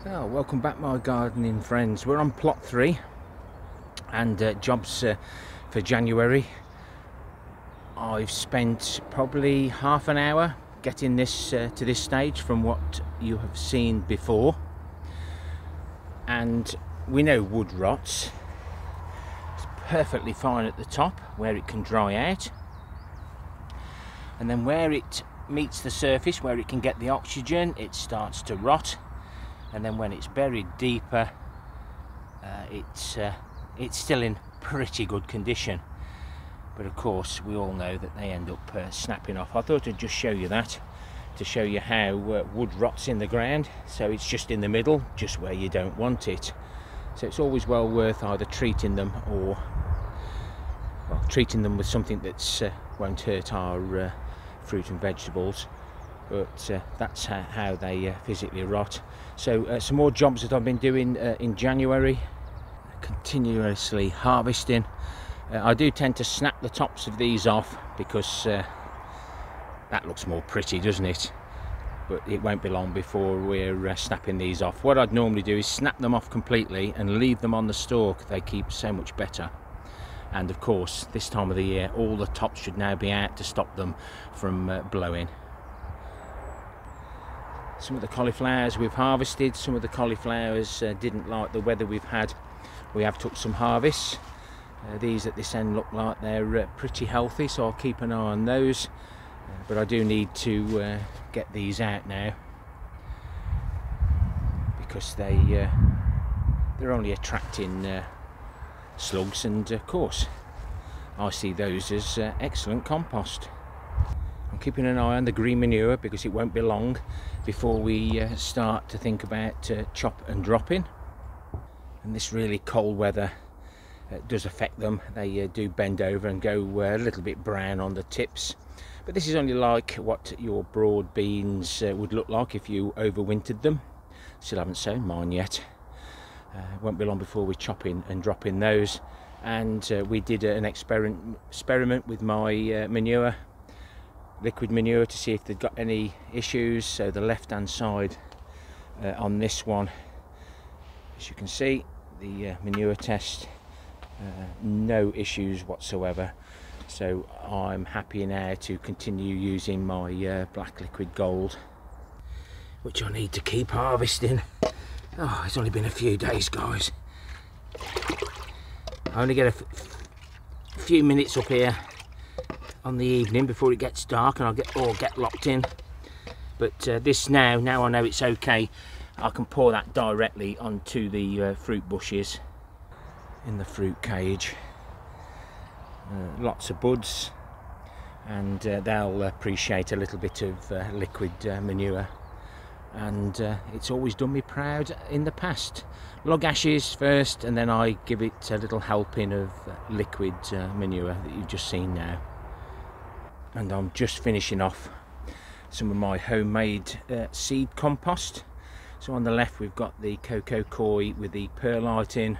Oh, welcome back my gardening friends. We're on plot 3 and jobs for January. I've spent probably half an hour getting this to this stage from what you have seen before, and we know wood rots. It's perfectly fine at the top where it can dry out, and then where it meets the surface where it can get the oxygen, it starts to rot. And then when it's buried deeper, it's still in pretty good condition. But of course, we all know that they end up snapping off. I thought I'd just show you that, to show you how wood rots in the ground. So it's just in the middle, just where you don't want it. So it's always well worth either treating them or treating them with something that won't hurt our fruit and vegetables. But that's how they physically rot. So some more jobs that I've been doing in January, continuously harvesting. I do tend to snap the tops of these off because that looks more pretty, doesn't it? But it won't be long before we're snapping these off. What I'd normally do is snap them off completely and leave them on the stalk. They keep so much better. And of course, this time of the year, all the tops should now be out to stop them from blowing. Some of the cauliflowers we've harvested. Some of the cauliflowers didn't like the weather we've had. We have took some harvests. These at this end look like they're pretty healthy, so I'll keep an eye on those. But I do need to get these out now because they're only attracting slugs, and of course I see those as excellent compost. I'm keeping an eye on the green manure because it won't be long before we start to think about chop and dropping. And this really cold weather does affect them. They do bend over and go a little bit brown on the tips. But this is only like what your broad beans would look like if you overwintered them. Still haven't sown mine yet. Won't be long before we're chopping and dropping those. And we did an experiment with my manure, liquid manure, to see if they'd got any issues. So the left hand side on this one, as you can see, the manure test, no issues whatsoever. So I'm happy now to continue using my black liquid gold, which I need to keep harvesting. Oh, it's only been a few days, guys. I only get a few minutes up here on the evening before it gets dark and I'll get locked in. But this now I know it's okay. I can pour that directly onto the fruit bushes in the fruit cage. Lots of buds, and they'll appreciate a little bit of liquid manure. And it's always done me proud in the past. Log ashes first, and then I give it a little helping of liquid manure that you've just seen now. And I'm just finishing off some of my homemade seed compost. So on the left we've got the cocoa coir with the perlite in,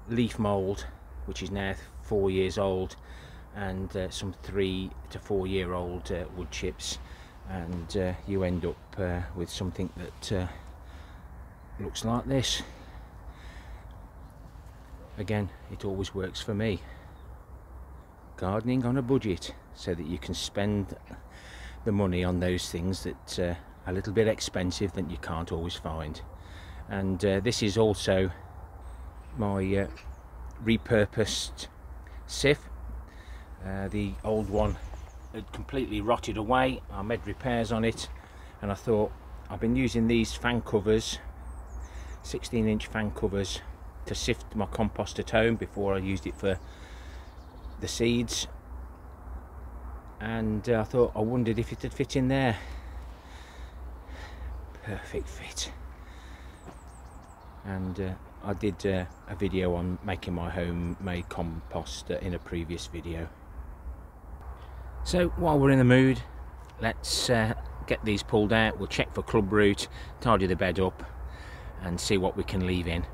leaf mould, which is now 4 years old, and some 3 to 4 year old wood chips. And you end up with something that looks like this. Again, it always works for me. Gardening on a budget, so that you can spend the money on those things that are a little bit expensive that you can't always find. And this is also my repurposed sieve. The old one had completely rotted away. I made repairs on it, and I thought, I've been using these fan covers, 16-inch fan covers, to sift my compost at home before I used it for the seeds, and I thought, I wondered if it would fit in there. Perfect fit. And I did a video on making my homemade compost in a previous video. So while we're in the mood, let's get these pulled out. We'll check for club root, tidy the bed up, and see what we can leave in.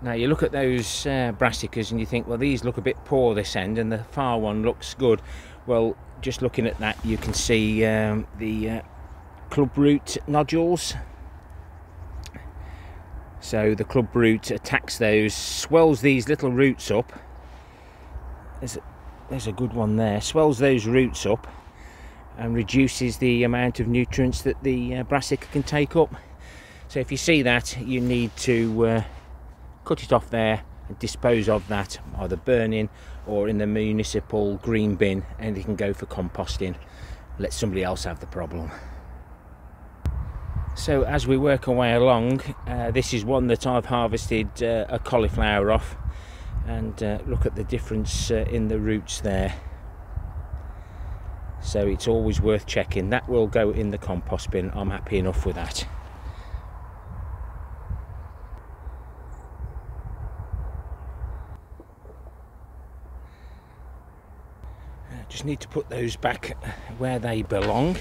Now you look at those brassicas and you think, well, these look a bit poor this end, and the far one looks good. Well, just looking at that, you can see the club root nodules So the club root attacks those, swells these little roots up. There's a good one there. Swells those roots up and reduces the amount of nutrients that the brassica can take up. So if you see that, you need to cut it off there and dispose of that, either burning or in the municipal green bin, and it can go for composting. Let somebody else have the problem. So as we work our way along, this is one that I've harvested a cauliflower off, and look at the difference in the roots there. So it's always worth checking. That will go in the compost bin. I'm happy enough with that. Just need to put those back where they belong.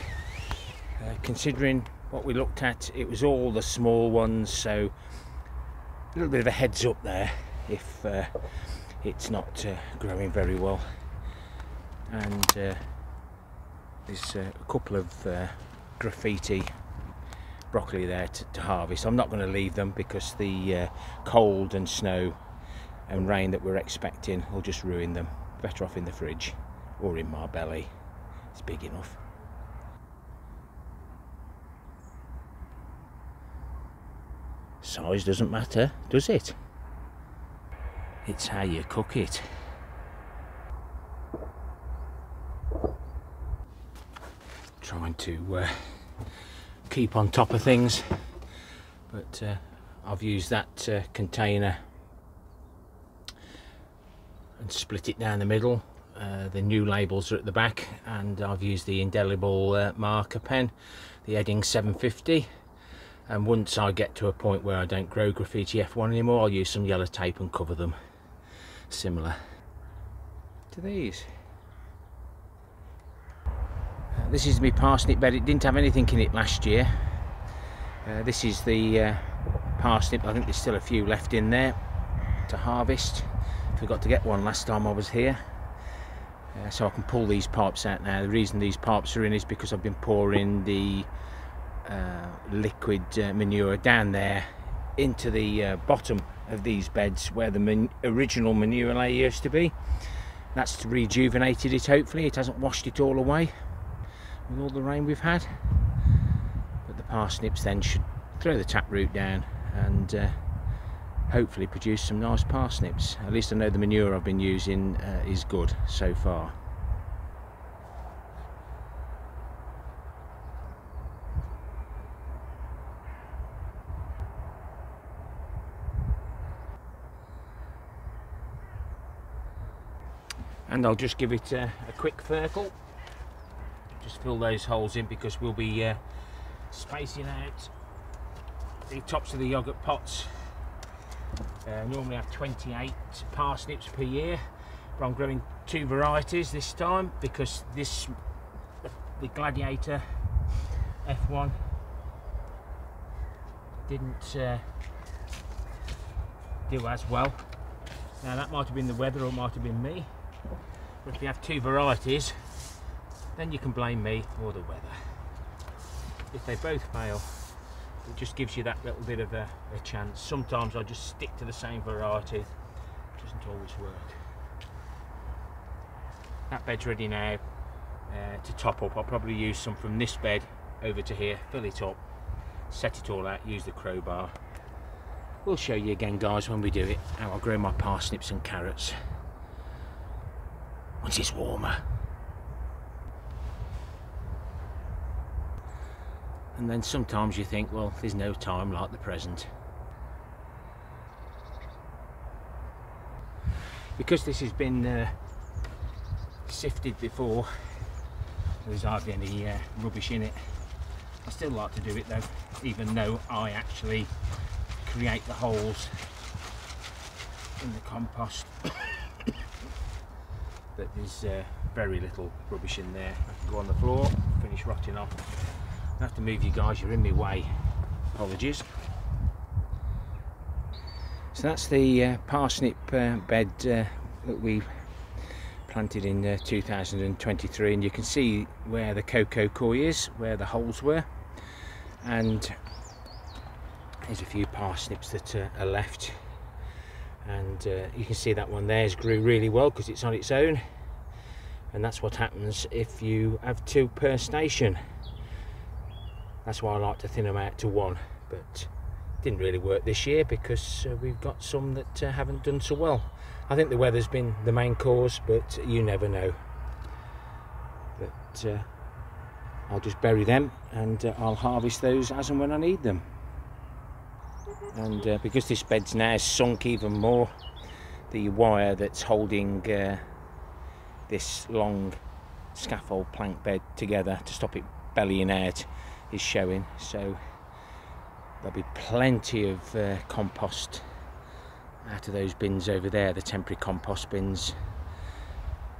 Considering what we looked at, it was all the small ones, so a little bit of a heads up there if it's not growing very well. And there's a couple of graffiti broccoli there to harvest. I'm not going to leave them because the cold and snow and rain that we're expecting will just ruin them. Better off in the fridge or in my belly. It's big enough. Size doesn't matter, does it? It's how you cook it. Trying to keep on top of things, but I've used that container and split it down the middle. The new labels are at the back, and I've used the indelible marker pen, the Edding 750. And once I get to a point where I don't grow graffiti F1 anymore, I'll use some yellow tape and cover them, similar to these. This is my parsnip bed. It didn't have anything in it last year. This is the parsnip. I think there's still a few left in there to harvest. Forgot to get one last time I was here. So I can pull these pipes out now. The reason these pipes are in is because I've been pouring the liquid manure down there into the bottom of these beds where the original manure layer used to be. That's rejuvenated it, hopefully. It hasn't washed it all away with all the rain we've had. But the parsnips then should throw the taproot down and hopefully produce some nice parsnips. At least I know the manure I've been using is good so far. And I'll just give it a quick circle. Just fill those holes in because we'll be spacing out the tops of the yoghurt pots. Normally have 28 parsnips per year, but I'm growing 2 varieties this time because the Gladiator F1 didn't do as well. Now that might have been the weather or it might have been me. But if you have 2 varieties, then you can blame me or the weather. If they both fail, it just gives you that little bit of a chance. Sometimes I just stick to the same variety. It doesn't always work. That bed's ready now to top up. I'll probably use some from this bed over to here, fill it up, set it all out, use the crowbar. We'll show you again, guys, when we do it, how I grow my parsnips and carrots once it's warmer. And then sometimes you think, well, there's no time like the present. Because this has been sifted before, there's hardly any rubbish in it. I still like to do it though, even though I actually create the holes in the compost. But there's very little rubbish in there. I can go on the floor, finish rotting off. I have to move you guys, you're in my way. Apologies. So that's the parsnip bed that we planted in 2023, and you can see where the cocoa coir is, where the holes were. And There's a few parsnips that are left, and you can see that one there's grew really well because it's on its own, and that's what happens if you have 2 per station. That's why I like to thin them out to 1, but it didn't really work this year because we've got some that haven't done so well. I think the weather's been the main cause, but you never know. But I'll just bury them, and I'll harvest those as and when I need them. And because this bed's now sunk even more, the wire that's holding this long scaffold plank bed together to stop it bellying out is showing, so there'll be plenty of compost out of those bins over there, the temporary compost bins,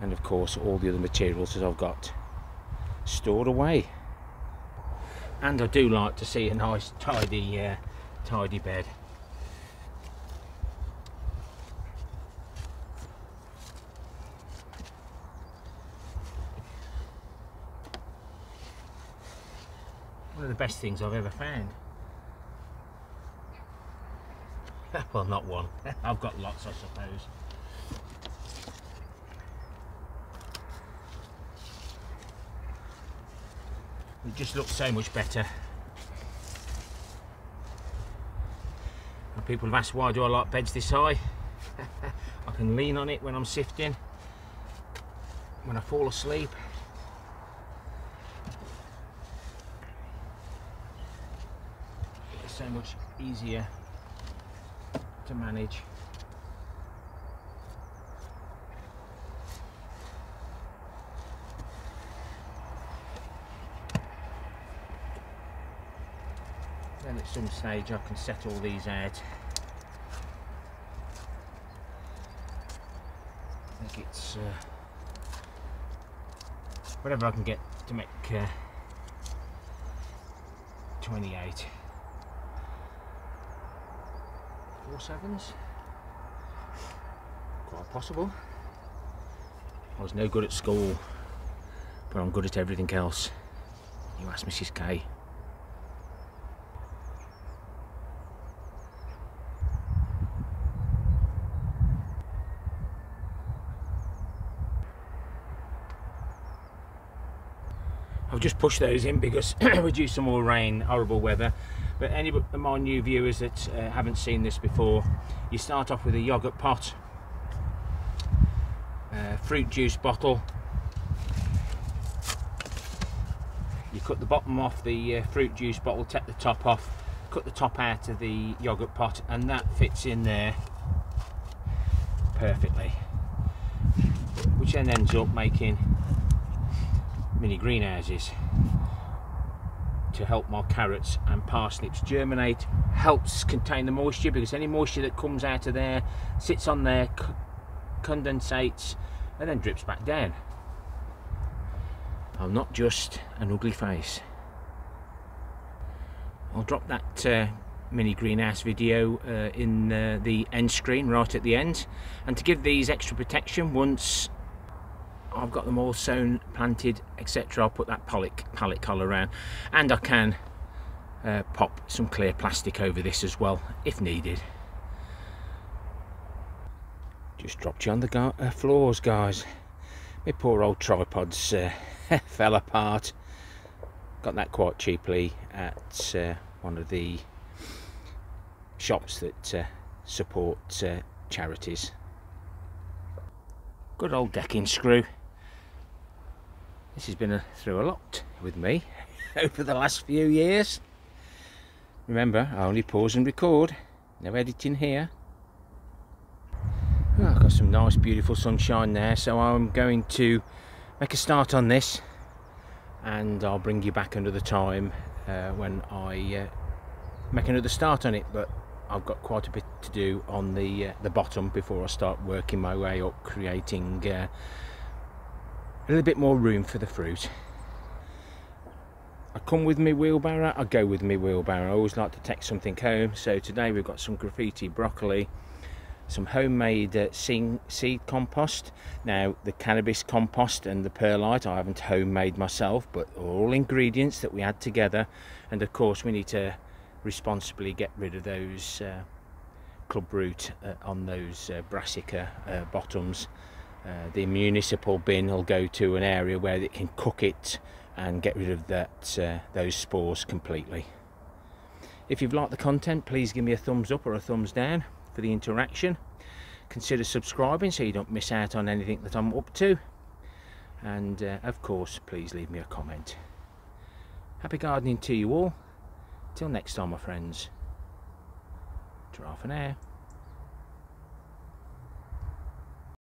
and of course all the other materials that I've got stored away. And I do like to see a nice tidy bed. One of the best things I've ever found. Well, not one. I've got lots, I suppose. It just looks so much better. And people have asked, why do I like beds this high? I can lean on it when I'm sifting, when I fall asleep. It's so much easier to manage. Then at some stage I can set all these out. I think it's whatever I can get to make 28. 4/7s? Quite possible. I was no good at school, but I'm good at everything else. You ask Mrs. K. I've just pushed those in because we're due some more rain, horrible weather. But any of my new viewers that haven't seen this before, you start off with a yoghurt pot, fruit juice bottle. You cut the bottom off the fruit juice bottle, take the top off, cut the top out of the yoghurt pot, and that fits in there perfectly, which then ends up making mini greenhouses to help my carrots and parsnips germinate. Helps contain the moisture, because any moisture that comes out of there sits on there, condensates, and then drips back down. I'm not just an ugly face. I'll drop that mini greenhouse video in the end screen right at the end, and to give these extra protection, once I've got them all sown, planted, etc., I'll put that pallet collar around, and I can pop some clear plastic over this as well if needed. Just dropped you on the floors, guys. My poor old tripods fell apart. Got that quite cheaply at one of the shops that support charities. Good old decking screw. This has been through a lot with me over the last few years. Remember, I only pause and record, no editing here. Oh, I've got some nice beautiful sunshine there, so I'm going to make a start on this, and I'll bring you back another time when I make another start on it. But I've got quite a bit to do on the bottom before I start working my way up, creating a little bit more room for the fruit. I come with me wheelbarrow, I go with me wheelbarrow. I always like to take something home. So today we've got some graffiti broccoli, some homemade seed compost. Now the cannabis compost and the perlite I haven't homemade myself, but all ingredients that we add together. And of course we need to responsibly get rid of those club root on those brassica bottoms. The municipal bin will go to an area where it can cook it and get rid of those spores completely. If you've liked the content, please give me a thumbs up or a thumbs down for the interaction. Consider subscribing so you don't miss out on anything that I'm up to, and of course please leave me a comment. Happy gardening to you all. Till next time, my friends. Ta-ra for now.